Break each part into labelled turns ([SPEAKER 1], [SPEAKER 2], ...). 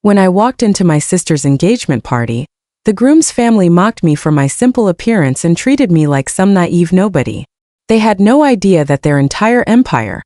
[SPEAKER 1] When I walked into my sister's engagement party, the groom's family mocked me for my simple appearance and treated me like some naive nobody. They had no idea that their entire empire,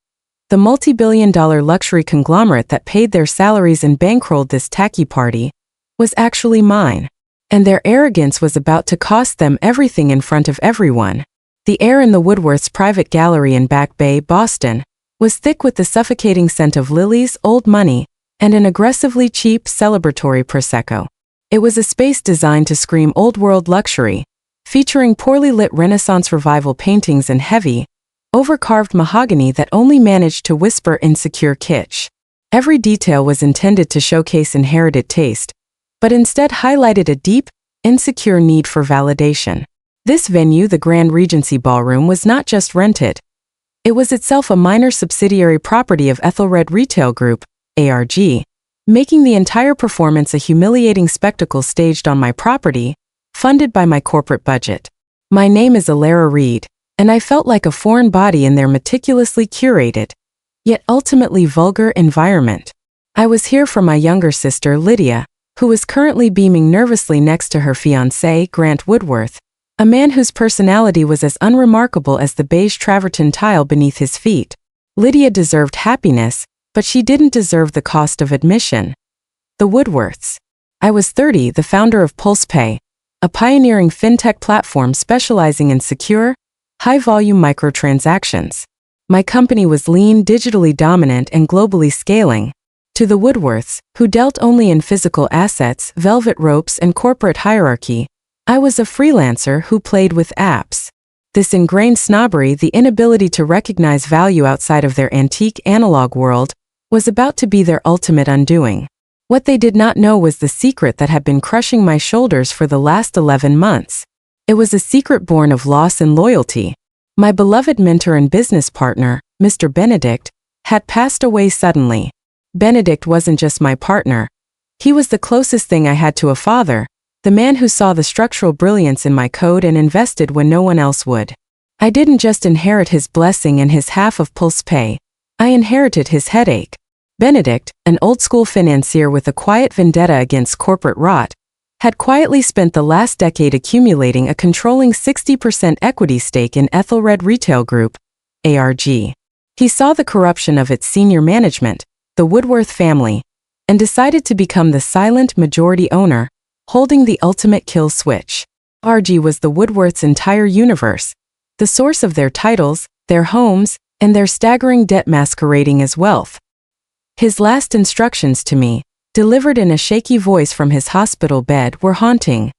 [SPEAKER 1] the multi-billion-dollar luxury conglomerate that paid their salaries and bankrolled this tacky party, was actually mine. And their arrogance was about to cost them everything in front of everyone. The air in the Woodworth's private gallery in Back Bay, Boston, was thick with the suffocating scent of lilies, old money, and an aggressively cheap celebratory Prosecco. It was a space designed to scream old-world luxury, featuring poorly lit Renaissance Revival paintings and heavy, overcarved mahogany that only managed to whisper insecure kitsch. Every detail was intended to showcase inherited taste, but instead highlighted a deep, insecure need for validation. This venue, the Grand Regency Ballroom, was not just rented. It was itself a minor subsidiary property of Ethelred Retail Group, ARG, making the entire performance a humiliating spectacle staged on my property, funded by my corporate budget. My name is Alara Reed, and I felt like a foreign body in their meticulously curated, yet ultimately vulgar environment. I was here for my younger sister, Lydia, who was currently beaming nervously next to her fiancé, Grant Woodworth, a man whose personality was as unremarkable as the beige travertine tile beneath his feet. Lydia deserved happiness, but she didn't deserve the cost of admission. The Woodworths. I was 30, the founder of PulsePay, a pioneering fintech platform specializing in secure, high-volume microtransactions. My company was lean, digitally dominant, and globally scaling. To the Woodworths, who dealt only in physical assets, velvet ropes, and corporate hierarchy, I was a freelancer who played with apps. This ingrained snobbery, the inability to recognize value outside of their antique analog world, was about to be their ultimate undoing. What they did not know was the secret that had been crushing my shoulders for the last 11 months. It was a secret born of loss and loyalty. My beloved mentor and business partner, Mr. Benedict, had passed away suddenly. Benedict wasn't just my partner. He was the closest thing I had to a father, the man who saw the structural brilliance in my code and invested when no one else would. I didn't just inherit his blessing and his half of PulsePay, I inherited his headache. Benedict, an old-school financier with a quiet vendetta against corporate rot, had quietly spent the last decade accumulating a controlling 60% equity stake in Ethelred Retail Group, ARG. He saw the corruption of its senior management, the Woodworth family, and decided to become the silent majority owner, holding the ultimate kill switch. ARG was the Woodworth's entire universe, the source of their titles, their homes, and their staggering debt masquerading as wealth. His last instructions to me, delivered in a shaky voice from his hospital bed, were haunting.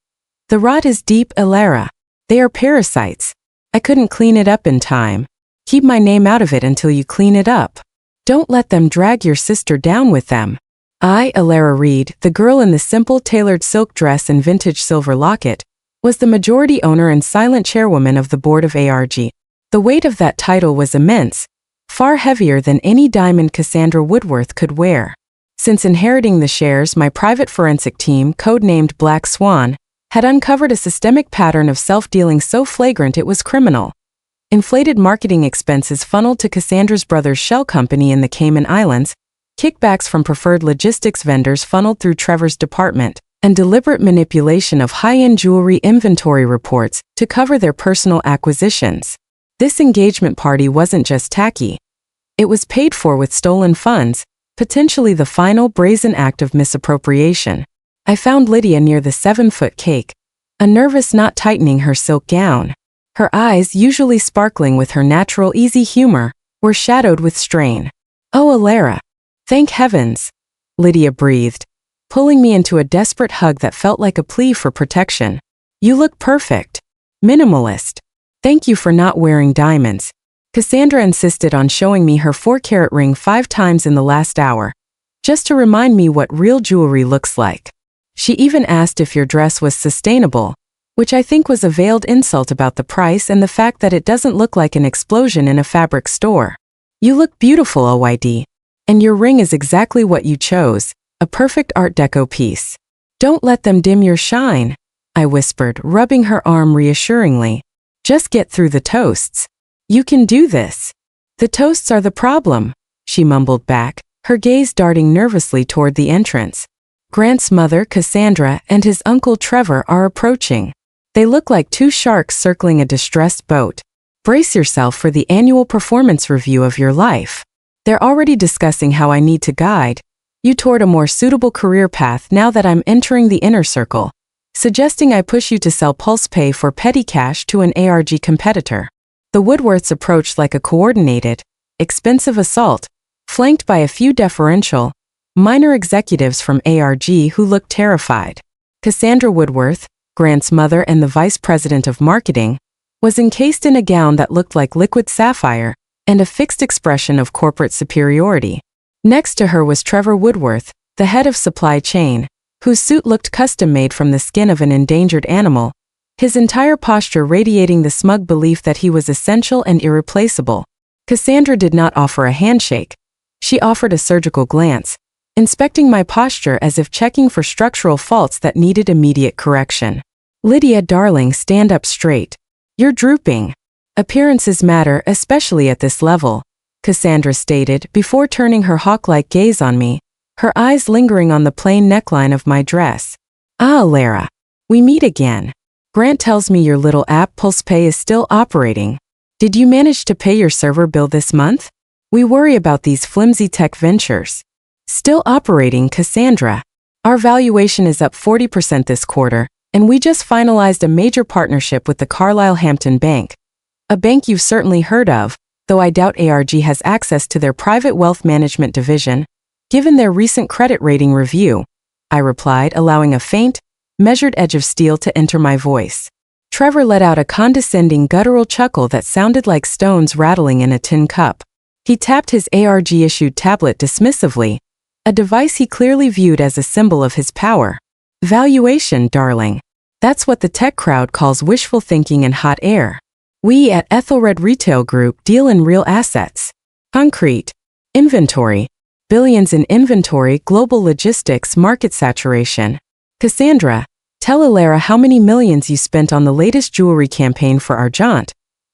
[SPEAKER 1] The rot is deep, Alara. They are parasites. I couldn't clean it up in time. Keep my name out of it until you clean it up. Don't let them drag your sister down with them. I, Alara Reed, the girl in the simple tailored silk dress and vintage silver locket, was the majority owner and silent chairwoman of the board of ARG. The weight of that title was immense, far heavier than any diamond Cassandra Woodworth could wear. Since inheriting the shares, my private forensic team, codenamed Black Swan, had uncovered a systemic pattern of self-dealing so flagrant it was criminal. Inflated marketing expenses funneled to Cassandra's brother's shell company in the Cayman Islands, kickbacks from preferred logistics vendors funneled through Trevor's department, and deliberate manipulation of high-end jewelry inventory reports to cover their personal acquisitions. This engagement party wasn't just tacky. It was paid for with stolen funds, potentially the final brazen act of misappropriation. I found Lydia near the 7-foot cake, a nervous knot tightening her silk gown. Her eyes, usually sparkling with her natural easy humor, were shadowed with strain. "Oh, Alara. Thank heavens," Lydia breathed, pulling me into a desperate hug that felt like a plea for protection. "You look perfect. Minimalist. Thank you for not wearing diamonds." Cassandra insisted on showing me her 4-carat ring 5 times in the last hour, just to remind me what real jewelry looks like. She even asked if your dress was sustainable, which I think was a veiled insult about the price and the fact that it doesn't look like an explosion in a fabric store. "You look beautiful, OYD. And your ring is exactly what you chose, a perfect Art Deco piece. Don't let them dim your shine," I whispered, rubbing her arm reassuringly. "Just get through the toasts. You can do this." "The toasts are the problem," she mumbled back, her gaze darting nervously toward the entrance. Grant's mother, Cassandra, and his uncle Trevor are approaching. They look like two sharks circling a distressed boat. Brace yourself for the annual performance review of your life. They're already discussing how I need to guide you toward a more suitable career path now that I'm entering the inner circle, suggesting I push you to sell PulsePay for petty cash to an ARG competitor. The Woodworths approached like a coordinated, expensive assault, flanked by a few deferential, minor executives from ARG who looked terrified. Cassandra Woodworth, Grant's mother and the vice president of marketing, was encased in a gown that looked like liquid sapphire and a fixed expression of corporate superiority. Next to her was Trevor Woodworth, the head of supply chain, whose suit looked custom-made from the skin of an endangered animal, his entire posture radiating the smug belief that he was essential and irreplaceable. Cassandra did not offer a handshake. She offered a surgical glance, inspecting my posture as if checking for structural faults that needed immediate correction. "Lydia, darling, stand up straight. You're drooping. Appearances matter, especially at this level," Cassandra stated before turning her hawk-like gaze on me, her eyes lingering on the plain neckline of my dress. "Ah, Lara. We meet again. Grant tells me your little app PulsePay is still operating. Did you manage to pay your server bill this month? We worry about these flimsy tech ventures." "Still operating, Cassandra. Our valuation is up 40% this quarter, and we just finalized a major partnership with the Carlisle Hampton Bank, a bank you've certainly heard of, though I doubt ARG has access to their private wealth management division, given their recent credit rating review," I replied, allowing a faint, measured edge of steel to enter my voice. Trevor let out a condescending guttural chuckle that sounded like stones rattling in a tin cup. He tapped his ARG-issued tablet dismissively, a device he clearly viewed as a symbol of his power. "Valuation, darling. That's what the tech crowd calls wishful thinking and hot air. We at Ethelred Retail Group deal in real assets. Concrete. Inventory. Billions in inventory, global logistics, market saturation. Cassandra, tell Lara how many millions you spent on the latest jewelry campaign for Argent,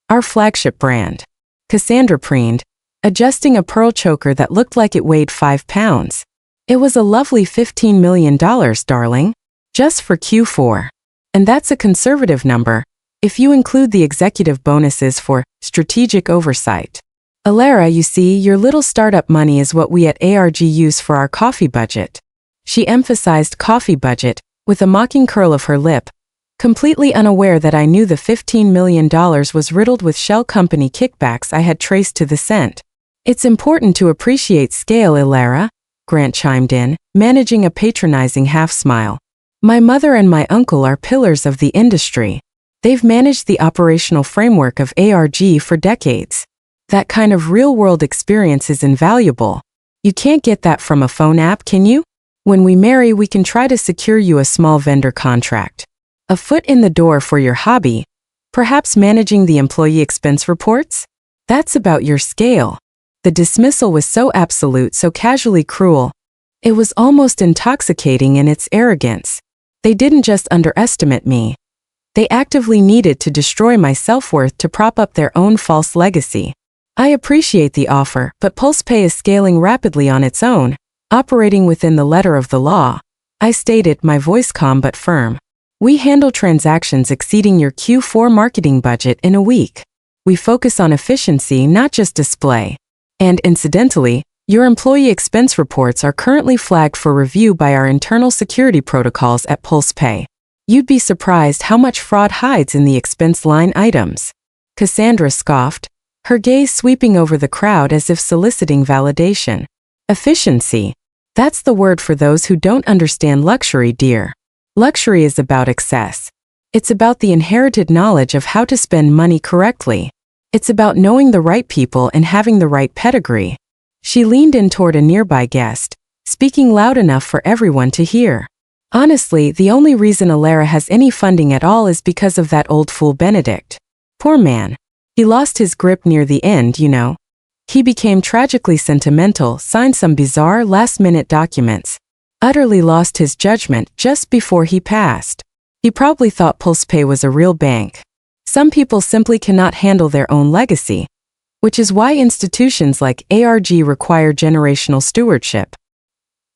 [SPEAKER 1] our flagship brand." Cassandra preened, adjusting a pearl choker that looked like it weighed 5 pounds. "It was a lovely $15 million, darling. Just for Q4. And that's a conservative number, if you include the executive bonuses for strategic oversight. Lara, you see, your little startup money is what we at ARG use for our coffee budget." She emphasized coffee budget, with a mocking curl of her lip, completely unaware that I knew the $15 million was riddled with shell company kickbacks I had traced to the cent. "It's important to appreciate scale, Lara," Grant chimed in, managing a patronizing half-smile. "My mother and my uncle are pillars of the industry. They've managed the operational framework of ARG for decades. That kind of real-world experience is invaluable. You can't get that from a phone app, can you? When we marry, we can try to secure you a small vendor contract. A foot in the door for your hobby, perhaps managing the employee expense reports? That's about your scale." The dismissal was so absolute, so casually cruel. It was almost intoxicating in its arrogance. They didn't just underestimate me. They actively needed to destroy my self-worth to prop up their own false legacy. "I appreciate the offer, but PulsePay is scaling rapidly on its own, operating within the letter of the law," I stated, my voice calm but firm. "We handle transactions exceeding your Q4 marketing budget in a week. We focus on efficiency, not just display. And incidentally, your employee expense reports are currently flagged for review by our internal security protocols at PulsePay. You'd be surprised how much fraud hides in the expense line items." Cassandra scoffed, her gaze sweeping over the crowd as if soliciting validation. "Efficiency. That's the word for those who don't understand luxury, dear. Luxury is about excess. It's about the inherited knowledge of how to spend money correctly. It's about knowing the right people and having the right pedigree." She leaned in toward a nearby guest, speaking loud enough for everyone to hear. "Honestly, the only reason Lara has any funding at all is because of that old fool Benedict. Poor man. He lost his grip near the end, you know. He became tragically sentimental, signed some bizarre last-minute documents, utterly lost his judgment just before he passed. He probably thought PulsePay was a real bank. Some people simply cannot handle their own legacy, which is why institutions like ARG require generational stewardship.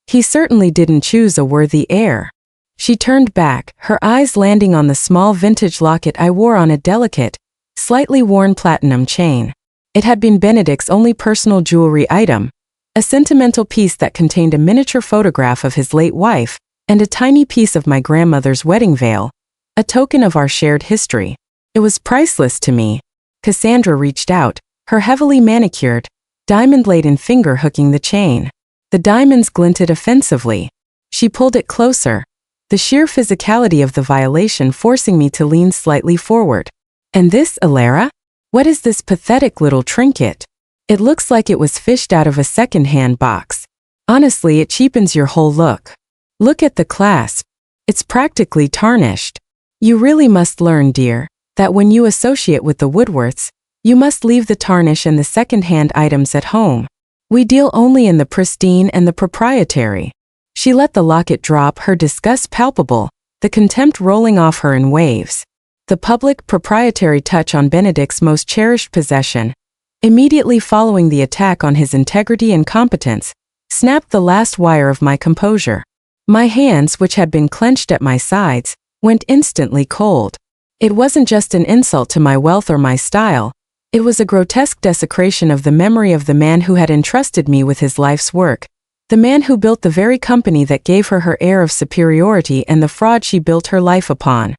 [SPEAKER 1] He certainly didn't choose a worthy heir. She turned back, her eyes landing on the small vintage locket I wore on a delicate, slightly worn platinum chain. It had been Benedict's only personal jewelry item, a sentimental piece that contained a miniature photograph of his late wife and a tiny piece of my grandmother's wedding veil, a token of our shared history. It was priceless to me. Cassandra reached out, her heavily manicured, diamond-laden finger hooking the chain. The diamonds glinted offensively. She pulled it closer, the sheer physicality of the violation forcing me to lean slightly forward. And this, Alara? What is this pathetic little trinket? It looks like it was fished out of a second-hand box. Honestly, it cheapens your whole look. Look at the clasp. It's practically tarnished. You really must learn, dear, that when you associate with the Woodworths, you must leave the tarnish and the second-hand items at home. We deal only in the pristine and the proprietary. She let the locket drop, her disgust palpable, the contempt rolling off her in waves. The public proprietary touch on Benedict's most cherished possession, immediately following the attack on his integrity and competence, snapped the last wire of my composure. My hands, which had been clenched at my sides, went instantly cold. It wasn't just an insult to my wealth or my style, it was a grotesque desecration of the memory of the man who had entrusted me with his life's work, the man who built the very company that gave her her air of superiority and the fraud she built her life upon.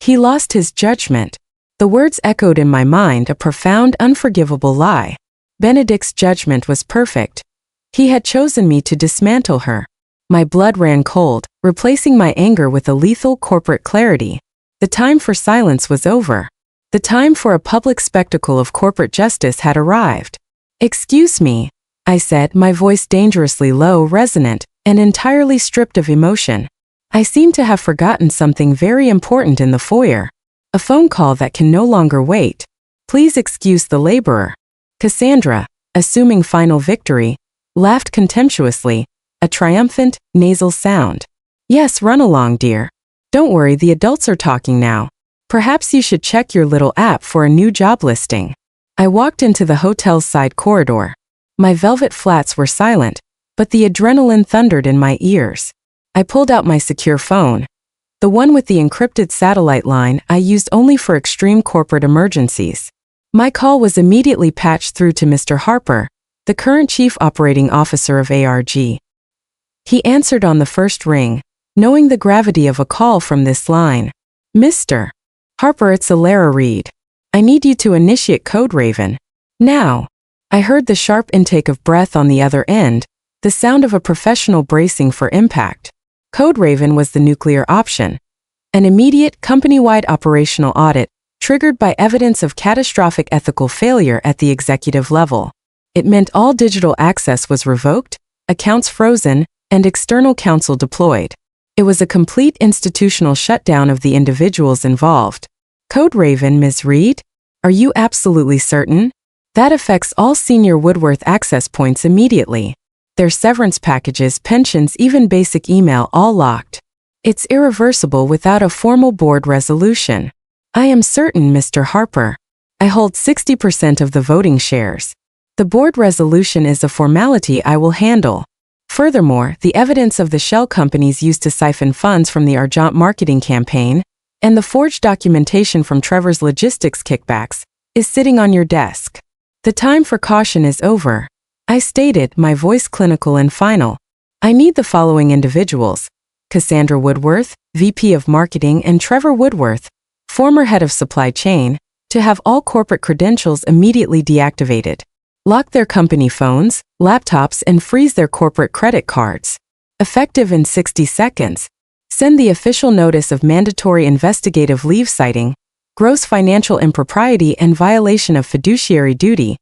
[SPEAKER 1] He lost his judgment. The words echoed in my mind, a profound, unforgivable lie. Benedict's judgment was perfect. He had chosen me to dismantle her. My blood ran cold, replacing my anger with a lethal corporate clarity. The time for silence was over. The time for a public spectacle of corporate justice had arrived. "Excuse me," I said, my voice dangerously low, resonant, and entirely stripped of emotion. I seem to have forgotten something very important in the foyer. A phone call that can no longer wait. Please excuse the laborer. Cassandra, assuming final victory, laughed contemptuously, a triumphant, nasal sound. "Yes, run along, dear. Don't worry, the adults are talking now. Perhaps you should check your little app for a new job listing." I walked into the hotel's side corridor. My velvet flats were silent, but the adrenaline thundered in my ears. I pulled out my secure phone, the one with the encrypted satellite line I used only for extreme corporate emergencies. My call was immediately patched through to Mr. Harper, the current chief operating officer of ARG. He answered on the first ring, knowing the gravity of a call from this line. "Mr. Harper, it's Alara Reed. I need you to initiate Code Raven. Now." I heard the sharp intake of breath on the other end, the sound of a professional bracing for impact. Code Raven was the nuclear option. An immediate company-wide operational audit, triggered by evidence of catastrophic ethical failure at the executive level. It meant all digital access was revoked, accounts frozen, and external counsel deployed. It was a complete institutional shutdown of the individuals involved. "Code Raven, Ms. Reed? Are you absolutely certain? That affects all senior Woodworth access points immediately. Their severance packages, pensions, even basic email, all locked. It's irreversible without a formal board resolution." "I am certain, Mr. Harper. I hold 60% of the voting shares. The board resolution is a formality I will handle. Furthermore, the evidence of the shell companies used to siphon funds from the Argent marketing campaign, and the forged documentation from Trevor's logistics kickbacks, is sitting on your desk. The time for caution is over," I stated, my voice clinical and final. "I need the following individuals: Cassandra Woodworth, VP of Marketing, and Trevor Woodworth, former head of supply chain, to have all corporate credentials immediately deactivated. Lock their company phones, laptops, and freeze their corporate credit cards. Effective in 60 seconds. Send the official notice of mandatory investigative leave citing gross financial impropriety and violation of fiduciary duty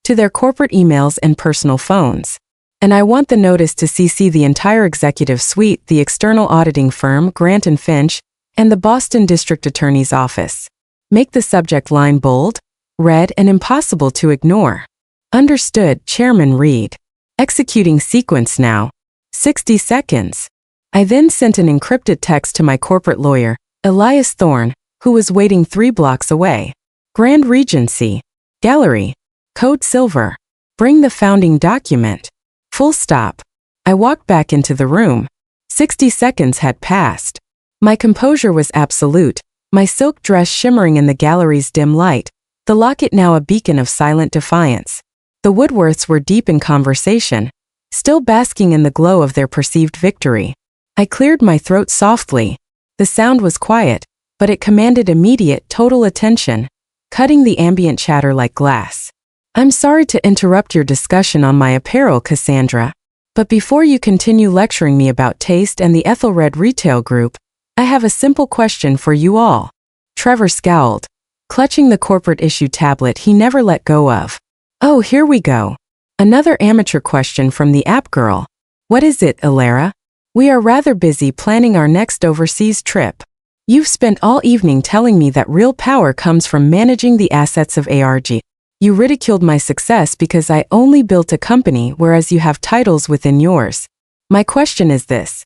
[SPEAKER 1] to their corporate emails and personal phones. And I want the notice to CC the entire executive suite, the external auditing firm, Grant & Finch, and the Boston District Attorney's Office. Make the subject line bold, red, and impossible to ignore. Understood, Chairman Reed. Executing sequence now. 60 seconds. I then sent an encrypted text to my corporate lawyer, Elias Thorne, who was waiting 3 blocks away. Grand Regency. Gallery. Code Silver. Bring the founding document. Full stop. I walked back into the room. 60 seconds had passed. My composure was absolute, my silk dress shimmering in the gallery's dim light, the locket now a beacon of silent defiance. The Woodworths were deep in conversation, still basking in the glow of their perceived victory. I cleared my throat softly. The sound was quiet, but it commanded immediate, total attention, cutting the ambient chatter like glass. I'm sorry to interrupt your discussion on my apparel, Cassandra, but before you continue lecturing me about taste and the Ethelred Retail Group, I have a simple question for you all. Trevor scowled, clutching the corporate issue tablet he never let go of. Oh, here we go. Another amateur question from the app girl. What is it, Alara? We are rather busy planning our next overseas trip. You've spent all evening telling me that real power comes from managing the assets of ARG. You ridiculed my success because I only built a company, whereas you have titles within yours. My question is this.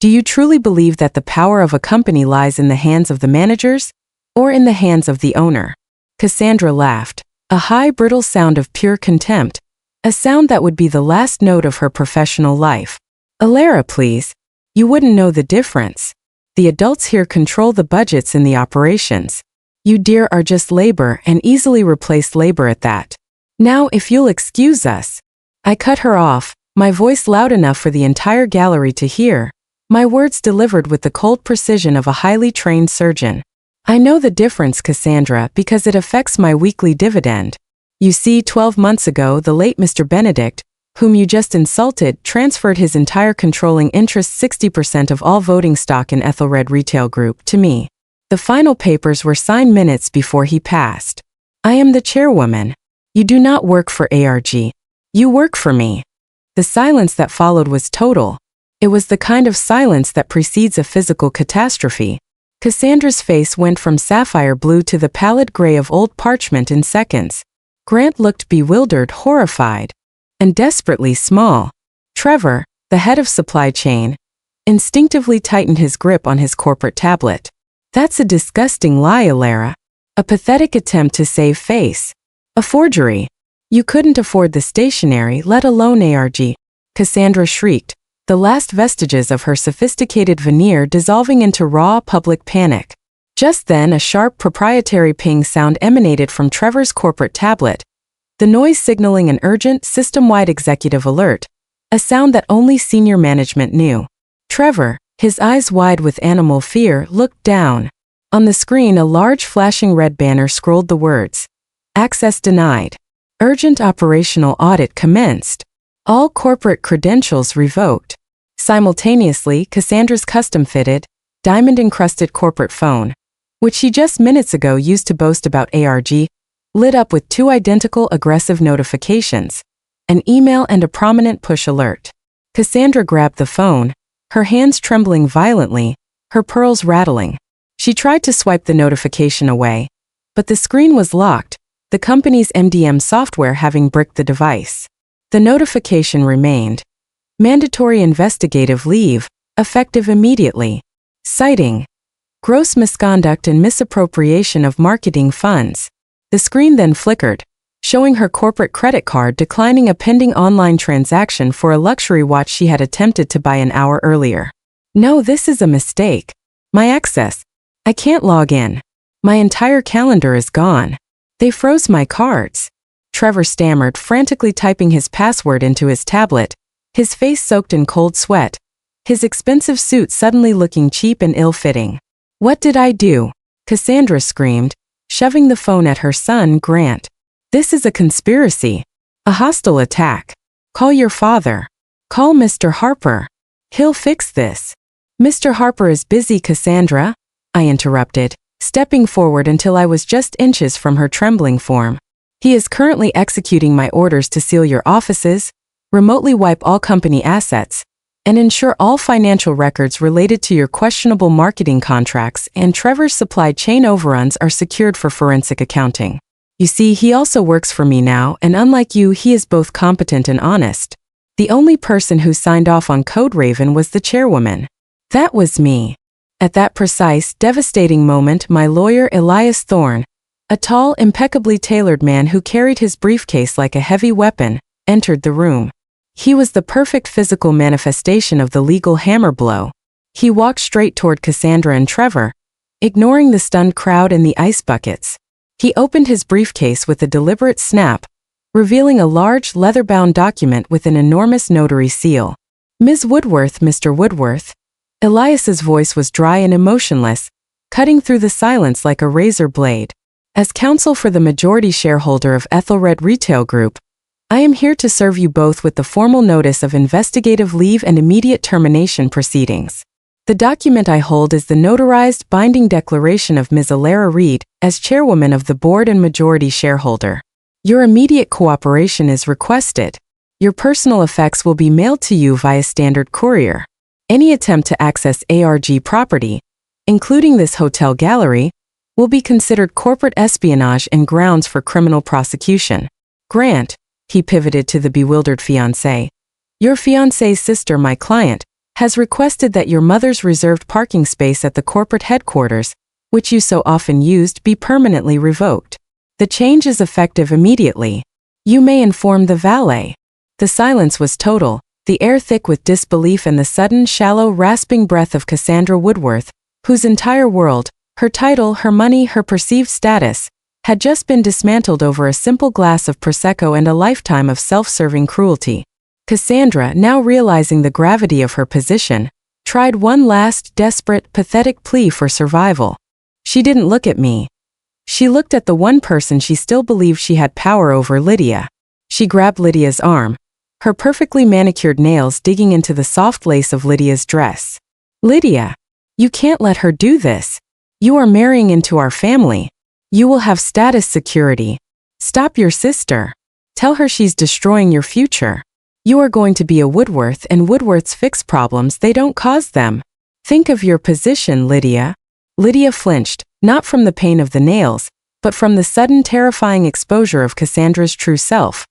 [SPEAKER 1] Do you truly believe that the power of a company lies in the hands of the managers, or in the hands of the owner? Cassandra laughed, a high, brittle sound of pure contempt, a sound that would be the last note of her professional life. Alara, please. You wouldn't know the difference. The adults here control the budgets in the operations. You dear are just labor, and easily replaced labor at that. Now, if you'll excuse us. I cut her off, my voice loud enough for the entire gallery to hear, my words delivered with the cold precision of a highly trained surgeon. I know the difference, Cassandra, because it affects my weekly dividend. You see, 12 months ago, the late Mr. Benedict, whom you just insulted, transferred his entire controlling interest, 60% of all voting stock in Ethelred Retail Group, to me. The final papers were signed minutes before he passed. I am the chairwoman. You do not work for ARG. You work for me. The silence that followed was total. It was the kind of silence that precedes a physical catastrophe. Cassandra's face went from sapphire blue to the pallid gray of old parchment in seconds. Grant looked bewildered, horrified, and desperately small. Trevor, the head of supply chain, instinctively tightened his grip on his corporate tablet. That's a disgusting lie, Alara. A pathetic attempt to save face. A forgery. You couldn't afford the stationery, let alone ARG. Cassandra shrieked, the last vestiges of her sophisticated veneer dissolving into raw public panic. Just then a sharp proprietary ping sound emanated from Trevor's corporate tablet, the noise signaling an urgent, system-wide executive alert, a sound that only senior management knew. Trevor, his eyes wide with animal fear, looked down. On the screen a large flashing red banner scrolled the words, "Access denied. Urgent operational audit commenced. All corporate credentials revoked." Simultaneously, Cassandra's custom-fitted, diamond-encrusted corporate phone, which she just minutes ago used to boast about ARG, lit up with two identical aggressive notifications, an email and a prominent push alert. Cassandra grabbed the phone, her hands trembling violently, her pearls rattling. She tried to swipe the notification away, but the screen was locked, the company's MDM software having bricked the device. The notification remained. Mandatory investigative leave, effective immediately. Citing gross misconduct and misappropriation of marketing funds. The screen then flickered, showing her corporate credit card declining a pending online transaction for a luxury watch she had attempted to buy an hour earlier. No, this is a mistake. My access. I can't log in. My entire calendar is gone. They froze my cards. Trevor stammered, frantically typing his password into his tablet, his face soaked in cold sweat, his expensive suit suddenly looking cheap and ill-fitting. What did I do? Cassandra screamed, shoving the phone at her son, Grant. This is a conspiracy. A hostile attack. Call your father. Call Mr. Harper. He'll fix this. Mr. Harper is busy, Cassandra, I interrupted, stepping forward until I was just inches from her trembling form. He is currently executing my orders to seal your offices, remotely wipe all company assets, and ensure all financial records related to your questionable marketing contracts and Trevor's supply chain overruns are secured for forensic accounting. You see, he also works for me now, and unlike you, he is both competent and honest. The only person who signed off on Code Raven was the chairwoman. That was me. At that precise, devastating moment, my lawyer Elias Thorne, a tall, impeccably tailored man who carried his briefcase like a heavy weapon, entered the room. He was the perfect physical manifestation of the legal hammer blow. He walked straight toward Cassandra and Trevor, ignoring the stunned crowd and the ice buckets. He opened his briefcase with a deliberate snap, revealing a large leather-bound document with an enormous notary seal. Ms. Woodworth, Mr. Woodworth. Elias's voice was dry and emotionless, cutting through the silence like a razor blade. As counsel for the majority shareholder of Ethelred Retail Group, I am here to serve you both with the formal notice of investigative leave and immediate termination proceedings. The document I hold is the notarized binding declaration of Ms. Alara Reed as chairwoman of the board and majority shareholder. Your immediate cooperation is requested. Your personal effects will be mailed to you via standard courier. Any attempt to access ARG property, including this hotel gallery, will be considered corporate espionage and grounds for criminal prosecution. Grant, he pivoted to the bewildered fiancé. Your fiancé's sister, my client, has requested that your mother's reserved parking space at the corporate headquarters, which you so often used, be permanently revoked. The change is effective immediately. You may inform the valet. The silence was total, the air thick with disbelief and the sudden, shallow, rasping breath of Cassandra Woodworth, whose entire world, her title, her money, her perceived status, had just been dismantled over a simple glass of Prosecco and a lifetime of self-serving cruelty. Cassandra, now realizing the gravity of her position, tried one last, desperate, pathetic plea for survival. She didn't look at me. She looked at the one person she still believed she had power over, Lydia. She grabbed Lydia's arm, her perfectly manicured nails digging into the soft lace of Lydia's dress. Lydia, you can't let her do this. You are marrying into our family. You will have status security. Stop your sister. Tell her she's destroying your future. You are going to be a Woodworth, and Woodworths fix problems, they don't cause them. Think of your position, Lydia. Lydia flinched, not from the pain of the nails, but from the sudden terrifying exposure of Cassandra's true self.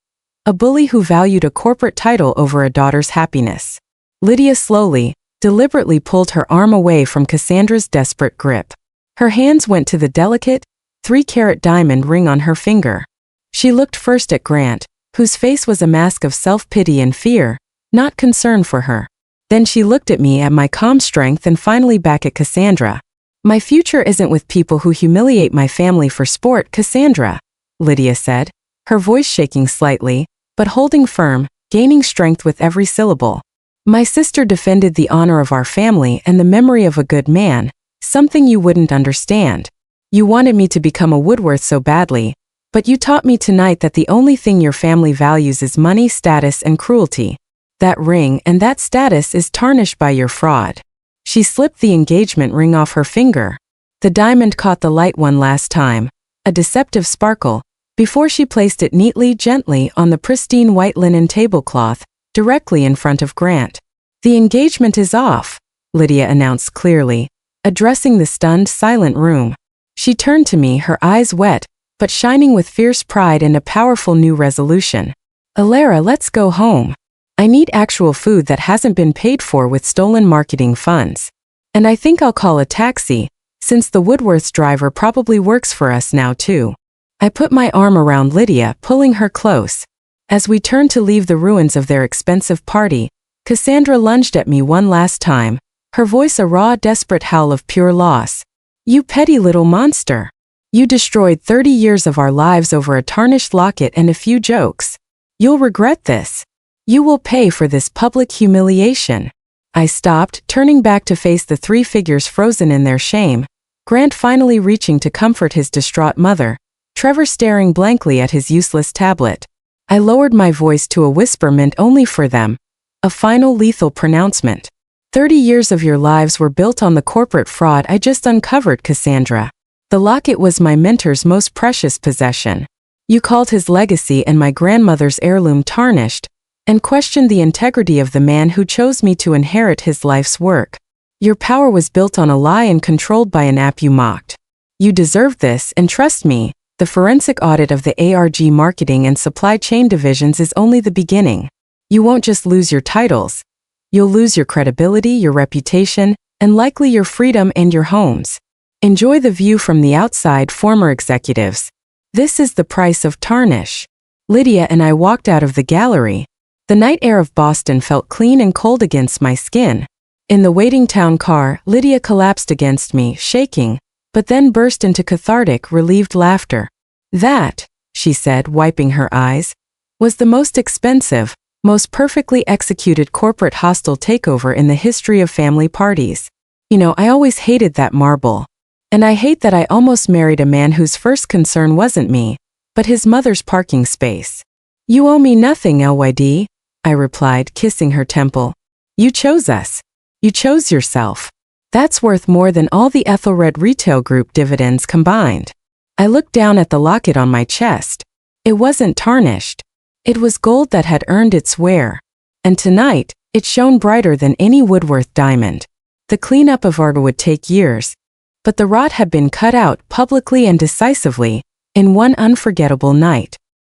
[SPEAKER 1] A bully who valued a corporate title over a daughter's happiness. Lydia slowly, deliberately pulled her arm away from Cassandra's desperate grip. Her hands went to the delicate, 3-carat diamond ring on her finger. She looked first at Grant, whose face was a mask of self-pity and fear, not concern for her. Then she looked at me, at my calm strength, and finally back at Cassandra. My future isn't with people who humiliate my family for sport, Cassandra, Lydia said, her voice shaking slightly, but holding firm, gaining strength with every syllable. My sister defended the honor of our family and the memory of a good man, something you wouldn't understand. You wanted me to become a Woodworth so badly, but you taught me tonight that the only thing your family values is money, status, and cruelty. That ring and that status is tarnished by your fraud. She slipped the engagement ring off her finger. The diamond caught the light one last time, a deceptive sparkle, before she placed it neatly, gently on the pristine white linen tablecloth, directly in front of Grant. The engagement is off, Lydia announced clearly, addressing the stunned, silent room. She turned to me, her eyes wet, but shining with fierce pride and a powerful new resolution. Alara, let's go home. I need actual food that hasn't been paid for with stolen marketing funds. And I think I'll call a taxi, since the Woodworth's driver probably works for us now too. I put my arm around Lydia, pulling her close. As we turned to leave the ruins of their expensive party, Cassandra lunged at me one last time, her voice a raw, desperate howl of pure loss. You petty little monster. You destroyed 30 years of our lives over a tarnished locket and a few jokes. You'll regret this. You will pay for this public humiliation. I stopped, turning back to face the 3 figures frozen in their shame, Grant finally reaching to comfort his distraught mother, Trevor staring blankly at his useless tablet. I lowered my voice to a whisper meant only for them, a final lethal pronouncement. 30 years of your lives were built on the corporate fraud I just uncovered, Cassandra. The locket was my mentor's most precious possession. You called his legacy and my grandmother's heirloom tarnished, and questioned the integrity of the man who chose me to inherit his life's work. Your power was built on a lie and controlled by an app you mocked. You deserved this, and trust me, the forensic audit of the ARG marketing and supply chain divisions is only the beginning. You won't just lose your titles. You'll lose your credibility, your reputation, and likely your freedom and your homes. Enjoy the view from the outside, former executives. This is the price of tarnish. Lydia and I walked out of the gallery. The night air of Boston felt clean and cold against my skin. In the waiting town car, Lydia collapsed against me, shaking, but then burst into cathartic, relieved laughter. That, she said, wiping her eyes, was the most expensive, most perfectly executed corporate hostile takeover in the history of family parties. You know, I always hated that marble. And I hate that I almost married a man whose first concern wasn't me, but his mother's parking space. You owe me nothing, LYD, I replied, kissing her temple. You chose us. You chose yourself. That's worth more than all the Ethelred Retail Group dividends combined. I looked down at the locket on my chest. It wasn't tarnished. It was gold that had earned its wear. And tonight, it shone brighter than any Woodworth diamond. The cleanup of art would take years, but the rot had been cut out publicly and decisively in one unforgettable night.